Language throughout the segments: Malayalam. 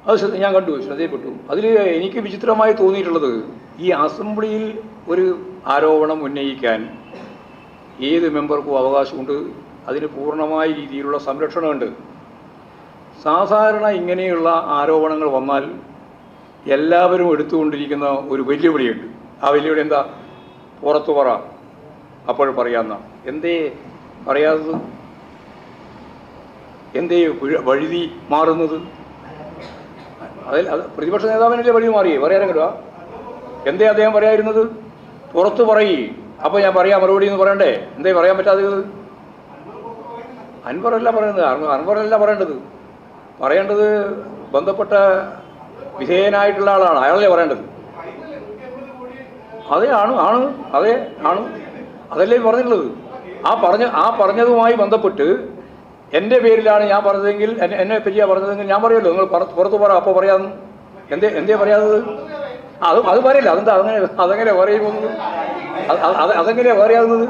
അത് ഞാൻ കണ്ടു, ശ്രദ്ധയിൽപ്പെട്ടു. അതിൽ എനിക്ക് വിചിത്രമായി തോന്നിയിട്ടുള്ളത്, ഈ അസംബ്ലിയിൽ ഒരു ആരോപണം ഉന്നയിക്കാൻ ഏത് മെമ്പർക്കും അവകാശമുണ്ട്. അതിന് പൂർണ്ണമായ രീതിയിലുള്ള സംരക്ഷണമുണ്ട്. സാധാരണ ഇങ്ങനെയുള്ള ആരോപണങ്ങൾ വന്നാൽ എല്ലാവരും എടുത്തുകൊണ്ടിരിക്കുന്ന ഒരു വെല്ലുവിളിയുണ്ട്. ആ വെല്ലുവിളി എന്താ? പുറത്തു പറ, അപ്പോൾ പറയാമെന്ന. എന്തേ പറയാത്തത്? എന്തേ വഴുതി മാറുന്നത്? അത് പ്രതിപക്ഷ നേതാവിനല്ലേ വഴി മാറിയേ, പറയാനെങ്കിലോ? എന്തേ അദ്ദേഹം പറയാതിരുന്നത്? പുറത്ത് പറയേ, അപ്പോൾ ഞാൻ പറയാം മറുപടി എന്ന് പറയണ്ടേ? എന്തേ പറയാൻ പറ്റാത്തത്? അൻവറല്ല പറയുന്നത്, അൻവറല്ല പറയേണ്ടത് ബന്ധപ്പെട്ട വിധേയനായിട്ടുള്ള ആളാണ്, അയാളല്ലേ പറയേണ്ടത്. അതേ അതല്ലേ പറഞ്ഞിട്ടുള്ളത്. ആ പറഞ്ഞതുമായി ബന്ധപ്പെട്ട് എൻ്റെ പേരിലാണ് ഞാൻ പറഞ്ഞതെങ്കിൽ, എന്നെ പറ്റിയാണ് പറഞ്ഞതെങ്കിൽ ഞാൻ പറയുമല്ലോ, നിങ്ങൾ പുറത്ത് പറ, അപ്പോൾ പറയാമെന്ന്. എന്തേ പറയാത്തത്? അത് പറയില്ല. അതെങ്ങനെ പറയുന്നത്? അതെങ്ങനെയാണ് പറയാവുന്നത്?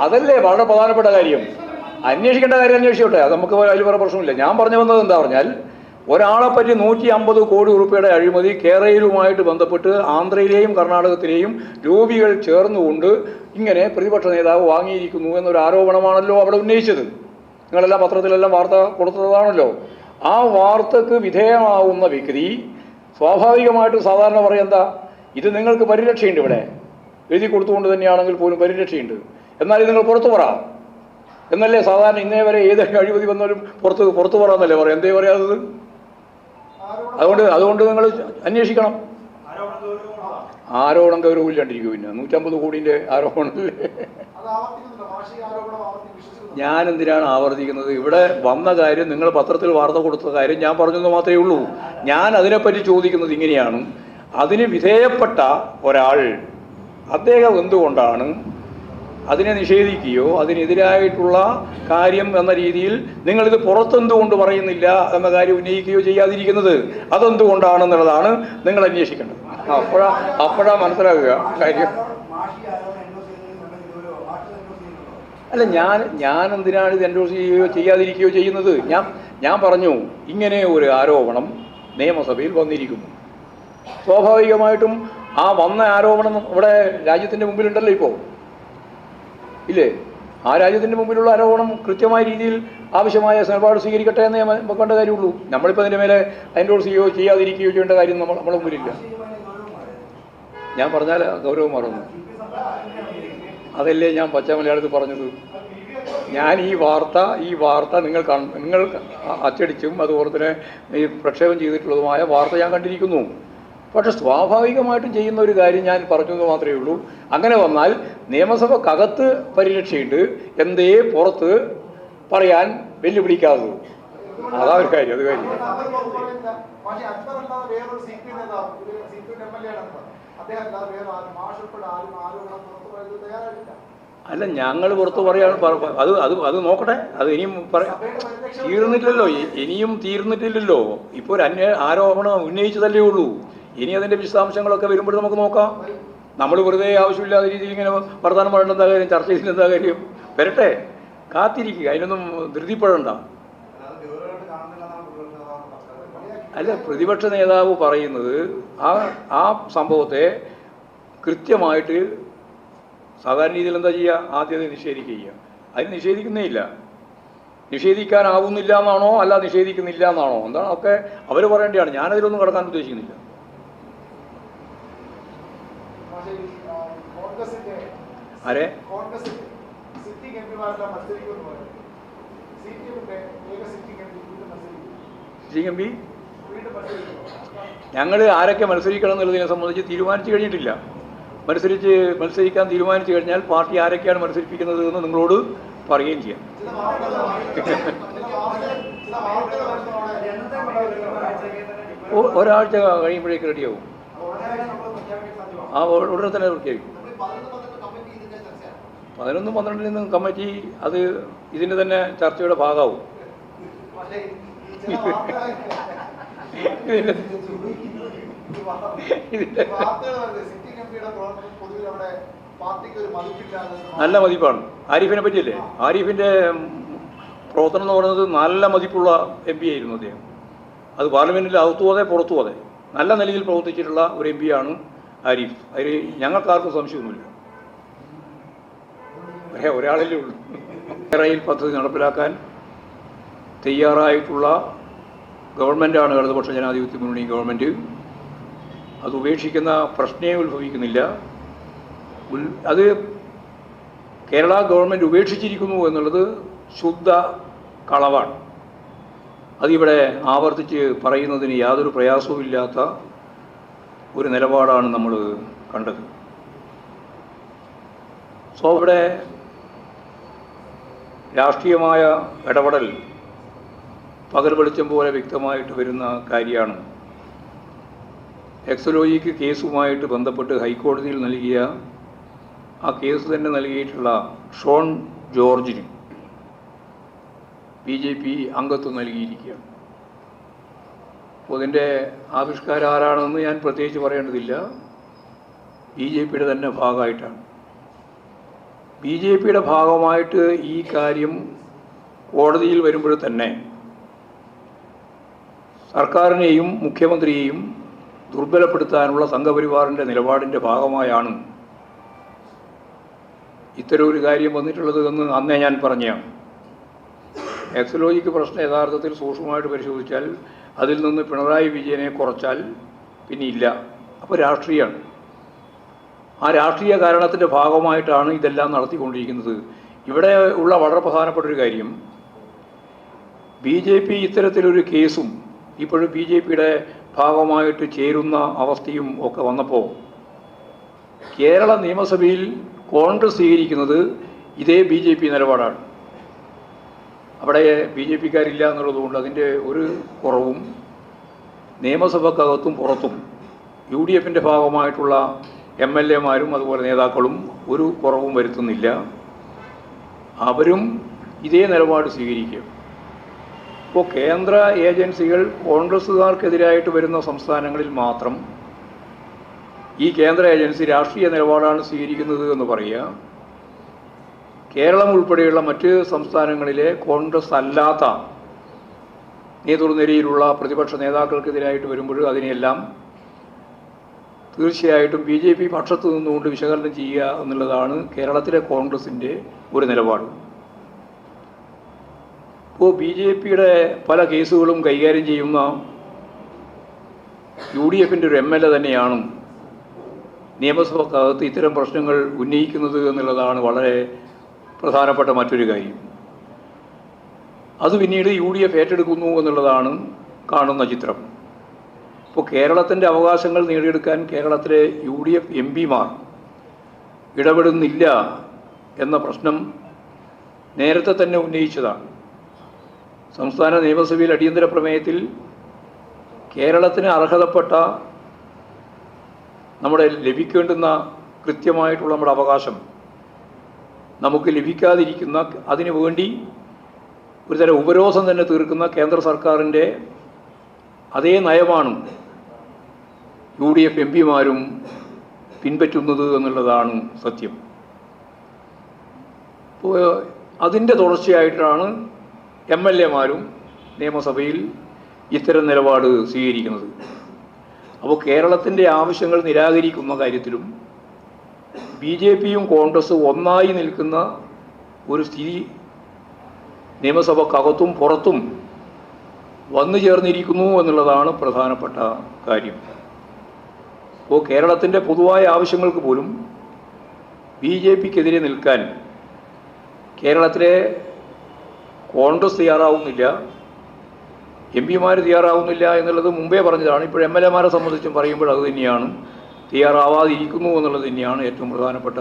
അതല്ലേ വളരെ പ്രധാനപ്പെട്ട കാര്യം. അന്വേഷിക്കേണ്ട കാര്യം അന്വേഷിച്ചോട്ടെ, അത് നമുക്ക് അതിൽ വേറെ പ്രശ്നമില്ല. ഞാൻ പറഞ്ഞു വന്നത് എന്താ പറഞ്ഞാൽ, ഒരാളെപ്പറ്റി 150 കോടി രൂപയുടെ അഴിമതി കേരളയിലുമായിട്ട് ബന്ധപ്പെട്ട് ആന്ധ്രയിലെയും കർണാടകത്തിലെയും ലോബികൾ ചേർന്നുകൊണ്ട് ഇങ്ങനെ പ്രതിപക്ഷ നേതാവ് വാങ്ങിയിരിക്കുന്നു എന്നൊരു ആരോപണമാണല്ലോ അവിടെ ഉന്നയിച്ചത്. നിങ്ങളെല്ലാം പത്രത്തിലെല്ലാം വാർത്ത കൊടുത്തതാണല്ലോ. ആ വാർത്തക്ക് വിധേയമാവുന്ന വ്യക്തി സ്വാഭാവികമായിട്ടും സാധാരണ പറയുന്നത്, ഇത് നിങ്ങൾക്ക് പരിരക്ഷയുണ്ട്, ഇവിടെ എഴുതി കൊടുത്തുകൊണ്ട് തന്നെയാണെങ്കിൽ പോലും പരിരക്ഷയുണ്ട്, എന്നാൽ നിങ്ങൾ പുറത്തു പറ എന്നല്ലേ സാധാരണ. ഇന്നേ വരെ ഏത് അഴിമതി വന്നാലും പുറത്തു പറയാന്നല്ലേ പറയാം. എന്തേ പറയാത്തത്? അതുകൊണ്ട് നിങ്ങൾ അന്വേഷിക്കണം. ആരോപണം ഗൗരവമില്ലാണ്ടിരിക്കും. പിന്നെ 150 കോടിൻ്റെ ആരോപണമല്ലേ? ഞാനെന്തിനാണ് ആവർത്തിക്കുന്നത്? ഇവിടെ വന്ന കാര്യം, നിങ്ങൾ പത്രത്തിൽ വാർത്ത കൊടുത്ത കാര്യം ഞാൻ പറഞ്ഞെന്ന് മാത്രമേ ഉള്ളൂ. ഞാൻ അതിനെപ്പറ്റി ചോദിക്കുന്നത് ഇങ്ങനെയാണ്, അതിന് വിധേയപ്പെട്ട ഒരാൾ, അദ്ദേഹം എന്തുകൊണ്ടാണ് അതിനെ നിഷേധിക്കുകയോ അതിനെതിരായിട്ടുള്ള കാര്യം എന്ന രീതിയിൽ നിങ്ങളിത് പുറത്തെന്തുകൊണ്ട് പറയുന്നില്ല എന്ന കാര്യം ഉന്നയിക്കുകയോ ചെയ്യാതിരിക്കുന്നത്? അതെന്തുകൊണ്ടാണെന്നുള്ളതാണ് നിങ്ങൾ അന്വേഷിക്കേണ്ടത്. അപ്പോഴാ മനസ്സിലാക്കുക കാര്യം. അല്ല, ഞാൻ എന്തിനാണ് ഇത് എൻഡോഴ്സ് ചെയ്യുകയോ ചെയ്യാതിരിക്കുകയോ ചെയ്യുന്നത്? ഞാൻ പറഞ്ഞു, ഇങ്ങനെ ഒരു ആരോപണം നിയമസഭയിൽ വന്നിരിക്കുന്നു. സ്വാഭാവികമായിട്ടും ആ വന്ന ആരോപണം ഇവിടെ രാജ്യത്തിൻ്റെ മുമ്പിലുണ്ടല്ലോ ഇപ്പോൾ, ഇല്ലേ? ആ രാജ്യത്തിൻ്റെ മുമ്പിലുള്ള ആരോപണം കൃത്യമായ രീതിയിൽ ആവശ്യമായ നിലപാട് സ്വീകരിക്കട്ടെ എന്ന് വെക്കേണ്ട കാര്യമുള്ളൂ. നമ്മളിപ്പോൾ അതിൻ്റെ മേലെ എൻഡോഴ്സ് ചെയ്യുകയോ ചെയ്യാതിരിക്കുകയോ ചെയ്യേണ്ട കാര്യം നമ്മുടെ മുമ്പിലില്ല. ഞാൻ പറഞ്ഞാൽ ഗൗരവം മാറുന്നു. അതല്ലേ ഞാൻ പച്ച മലയാളത്തിൽ പറഞ്ഞത്. ഞാൻ ഈ വാർത്ത നിങ്ങൾ അച്ചടിച്ചും അതുപോലെ തന്നെ ഈ പ്രക്ഷേപം ചെയ്തിട്ടുള്ളതുമായ വാർത്ത ഞാൻ കണ്ടിരിക്കുന്നു. പക്ഷെ സ്വാഭാവികമായിട്ടും ചെയ്യുന്ന ഒരു കാര്യം ഞാൻ പറഞ്ഞെന്ന് മാത്രമേ ഉള്ളൂ. അങ്ങനെ വന്നാൽ നിയമസഭക്കകത്ത് പരിരക്ഷയുണ്ട്, എന്തേ പുറത്ത് പറയാൻ വെല്ലുവിളിക്കാത്തത്? അതാ ഒരു കാര്യം. അത് കാര്യം അല്ല, ഞങ്ങൾ പുറത്ത് പറയാണ്. അത് നോക്കട്ടെ. അത് ഇനിയും ഇനിയും തീർന്നിട്ടില്ലല്ലോ. ഇപ്പോൾ ഒരു ആരോപണം ഉന്നയിച്ചതല്ലേ ഉള്ളൂ. ഇനി അതിൻ്റെ വിശദാംശങ്ങളൊക്കെ വരുമ്പോൾ നമുക്ക് നോക്കാം. നമ്മൾ വെറുതെ ആവശ്യമില്ലാത്ത രീതിയിൽ ഇങ്ങനെ വർത്തമാനം പറയേണ്ട എന്താ കാര്യം? ചർച്ച ചെയ്യുന്ന എന്താ കാര്യം? വരട്ടെ, കാത്തിരിക്കുക, അതിനൊന്നും ധൃതിപ്പെടണ്ട. അല്ല, പ്രതിപക്ഷ നേതാവ് പറയുന്നത് ആ സംഭവത്തെ കൃത്യമായിട്ട് സാധാരണ രീതിയിൽ എന്താ ചെയ്യുക? ആദ്യം അത് നിഷേധിക്കുക. അതിന് നിഷേധിക്കുന്നേ ഇല്ല. നിഷേധിക്കാനാവുന്നില്ല എന്നാണോ അല്ല നിഷേധിക്കുന്നില്ല എന്നാണോ എന്താണ് ഒക്കെ അവർ പറയേണ്ടതാണ്. ഞാനതിലൊന്നും കടക്കാൻ ഉദ്ദേശിക്കുന്നില്ല. ആരെ? സിറ്റിംഗ് എം പി ഞങ്ങൾ ആരൊക്കെ മത്സരിക്കണം എന്നുള്ളതിനെ സംബന്ധിച്ച് തീരുമാനിച്ചു കഴിഞ്ഞിട്ടില്ല. മത്സരിക്കാൻ തീരുമാനിച്ചു കഴിഞ്ഞാൽ പാർട്ടി ആരൊക്കെയാണ് മത്സരിപ്പിക്കുന്നത് എന്ന് നിങ്ങളോട് പറയുകയും ചെയ്യാം. ഒരാഴ്ച കഴിയുമ്പോഴേക്ക് റെഡിയാവും. ആ ഉടനെ തന്നെ പ്രഖ്യാപിക്കും. 11-12 കമ്മിറ്റി അത് ഇതിൻ്റെ തന്നെ ചർച്ചയുടെ ഭാഗമാവും. നല്ല മതിപ്പാണ്. ആരിഫിനെ പറ്റിയല്ലേ? ആരിഫിൻ്റെ പ്രവർത്തനം എന്ന് പറയുന്നത് നല്ല മതിപ്പുള്ള MP ആയിരുന്നു അദ്ദേഹം. അത് പാർലമെൻറ്റിൽ അകത്തുപോതെ പുറത്തുപോതെ നല്ല നിലയിൽ പ്രവർത്തിച്ചിട്ടുള്ള ഒരു MP ആണ് ആരിഫ്. അതിൽ ഞങ്ങൾക്കാർക്കും സംശയമൊന്നുമില്ല. ഒരാളല്ലേ ഉള്ളൂ. റെയിൽ പദ്ധതി നടപ്പിലാക്കാൻ തയ്യാറായിട്ടുള്ള ഗവൺമെൻറ്റാണ് ഇടതുപക്ഷ ജനാധിപത്യ മുന്നണി ഗവൺമെൻറ്. അത് ഉപേക്ഷിക്കുന്ന പ്രശ്നമേ ഉത്ഭവിക്കുന്നില്ല. അത് കേരള ഗവൺമെൻറ് ഉപേക്ഷിച്ചിരിക്കുന്നു എന്നുള്ളത് ശുദ്ധ കളവാണ്. അതിവിടെ ആവർത്തിച്ച് പറയുന്നതിന് യാതൊരു പ്രയാസവുമില്ലാത്ത ഒരു നിലപാടാണ് നമ്മൾ കണ്ടത്. സോ ഇവിടെ രാഷ്ട്രീയമായ ഇടപെടൽ പകൽ വെളിച്ചം പോലെ വ്യക്തമായിട്ട് വരുന്ന കാര്യമാണ്. എക്സലോജിക്ക് കേസുമായിട്ട് ബന്ധപ്പെട്ട് ഹൈക്കോടതിയിൽ നൽകിയ ആ കേസ് തന്നെ നൽകിയിട്ടുള്ള ഷോൺ ജോർജിന് BJP അംഗത്വം നൽകിയിരിക്കുകയാണ്. അപ്പോൾ അതിൻ്റെ ആവിഷ്കാരം ആരാണെന്ന് ഞാൻ പ്രത്യേകിച്ച് പറയേണ്ടതില്ല. BJPയുടെ തന്നെ ഭാഗമായിട്ടാണ്. BJPയുടെ ഭാഗമായിട്ട് ഈ കാര്യം കോടതിയിൽ വരുമ്പോൾ തന്നെ സർക്കാരിനെയും മുഖ്യമന്ത്രിയെയും ദുർബലപ്പെടുത്താനുള്ള സംഘപരിവാറിൻ്റെ നിലപാടിൻ്റെ ഭാഗമായാണ് ഇത്തരമൊരു കാര്യം വന്നിട്ടുള്ളത് എന്ന് അന്നേ ഞാൻ പറഞ്ഞതാണ്. എക്സലോജിക്ക് പ്രശ്നം യഥാർത്ഥത്തിൽ സൂക്ഷ്മമായിട്ട് പരിശോധിച്ചാൽ അതിൽ നിന്ന് പിണറായി വിജയനെ കുറച്ചാൽ പിന്നെ ഇല്ല. അപ്പോൾ രാഷ്ട്രീയമാണ്. ആ രാഷ്ട്രീയ കാരണത്തിൻ്റെ ഭാഗമായിട്ടാണ് ഇതെല്ലാം നടത്തിക്കൊണ്ടിരിക്കുന്നത്. ഇവിടെ ഉള്ള വളരെ പ്രധാനപ്പെട്ടൊരു കാര്യം, BJP ഇത്തരത്തിലൊരു കേസും ഇപ്പോഴും BJPയുടെ ഭാഗമായിട്ട് ചേരുന്ന അവസ്ഥയും ഒക്കെ വന്നപ്പോൾ കേരള നിയമസഭയിൽ കോൺഗ്രസ് സ്വീകരിക്കുന്നത് ഇതേ BJP നിലപാടാണ്. അവിടെ BJPക്കാരില്ല എന്നുള്ളതുകൊണ്ട് അതിൻ്റെ ഒരു കുറവും നിയമസഭക്കകത്തും പുറത്തും UDFൻ്റെ ഭാഗമായിട്ടുള്ള MLA മാരും അതുപോലെ നേതാക്കളും ഒരു കുറവും വരുത്തുന്നില്ല. അവരും ഇതേ നിലപാട് സ്വീകരിക്കും. ഇപ്പോൾ കേന്ദ്ര ഏജൻസികൾ കോൺഗ്രസ്സുകാർക്കെതിരായിട്ട് വരുന്ന സംസ്ഥാനങ്ങളിൽ മാത്രം ഈ കേന്ദ്ര ഏജൻസി രാഷ്ട്രീയ നിലപാടാണ് സ്വീകരിക്കുന്നത് എന്ന് പറയുക. കേരളം ഉൾപ്പെടെയുള്ള മറ്റ് സംസ്ഥാനങ്ങളിലെ കോൺഗ്രസ് അല്ലാത്ത നേതൃനിരയിലുള്ള പ്രതിപക്ഷ നേതാക്കൾക്കെതിരായിട്ട് വരുമ്പോൾ അതിനെയെല്ലാം തീർച്ചയായിട്ടും BJP പക്ഷത്ത് നിന്നുകൊണ്ട് വിശകലനം ചെയ്യുക എന്നുള്ളതാണ് കേരളത്തിലെ കോൺഗ്രസിൻ്റെ ഒരു നിലപാട്. ഇപ്പോൾ BJPയുടെ പല കേസുകളും കൈകാര്യം ചെയ്യുന്ന UDFൻ്റെ ഒരു MLA തന്നെയാണ് നിയമസഭക്കകത്ത് ഇത്തരം പ്രശ്നങ്ങൾ ഉന്നയിക്കുന്നത് എന്നുള്ളതാണ് വളരെ പ്രധാനപ്പെട്ട മറ്റൊരു കാര്യം. അത് പിന്നീട് UDF ഏറ്റെടുക്കുന്നു എന്നുള്ളതാണ് കാണുന്ന ചിത്രം. ഇപ്പോൾ കേരളത്തിൻ്റെ അവകാശങ്ങൾ നേടിയെടുക്കാൻ കേരളത്തിലെ UDF MP മാർ ഇടപെടുന്നില്ല എന്ന പ്രശ്നം നേരത്തെ തന്നെ ഉന്നയിച്ചതാണ്. സംസ്ഥാന നിയമസഭയിൽ അടിയന്തര പ്രമേയത്തിൽ കേരളത്തിന് അർഹതപ്പെട്ട നമ്മുടെ ലഭിക്കേണ്ടുന്ന കൃത്യമായിട്ടുള്ള നമ്മുടെ അവകാശം നമുക്ക് ലഭിക്കാതിരിക്കുന്ന, അതിനു വേണ്ടി ഒരുതരം ഉപരോധം തന്നെ തീർക്കുന്ന കേന്ദ്ര സർക്കാരിൻ്റെ അതേ നയമാണ് UDF MP മാരും പിൻപറ്റുന്നത് എന്നുള്ളതാണ് സത്യം. അപ്പോൾ അതിൻ്റെ തുടർച്ചയായിട്ടാണ് MLA മാരും നിയമസഭയിൽ ഇത്തരം നിലപാട് സ്വീകരിക്കുന്നത്. അപ്പോൾ കേരളത്തിൻ്റെ ആവശ്യങ്ങൾ നിരാകരിക്കുന്ന കാര്യത്തിലും BJPയും കോൺഗ്രസും ഒന്നായി നിൽക്കുന്ന ഒരു സ്ഥിതി നിയമസഭക്കകത്തും പുറത്തും വന്നു ചേർന്നിരിക്കുന്നു എന്നുള്ളതാണ് പ്രധാനപ്പെട്ട കാര്യം. അപ്പോൾ കേരളത്തിൻ്റെ പൊതുവായ ആവശ്യങ്ങൾക്ക് പോലും BJPക്കെതിരെ നിൽക്കാൻ കേരളത്തിലെ കോൺഗ്രസ് തയ്യാറാവുന്നില്ല, MP മാർ തയ്യാറാവുന്നില്ല എന്നുള്ളത് മുമ്പേ പറഞ്ഞതാണ്. ഇപ്പോൾ MLA മാരെ സംബന്ധിച്ചും പറയുമ്പോൾ അത് തന്നെയാണ്, തയ്യാറാവാതിരിക്കുന്നു എന്നുള്ളത് തന്നെയാണ് ഏറ്റവും പ്രധാനപ്പെട്ട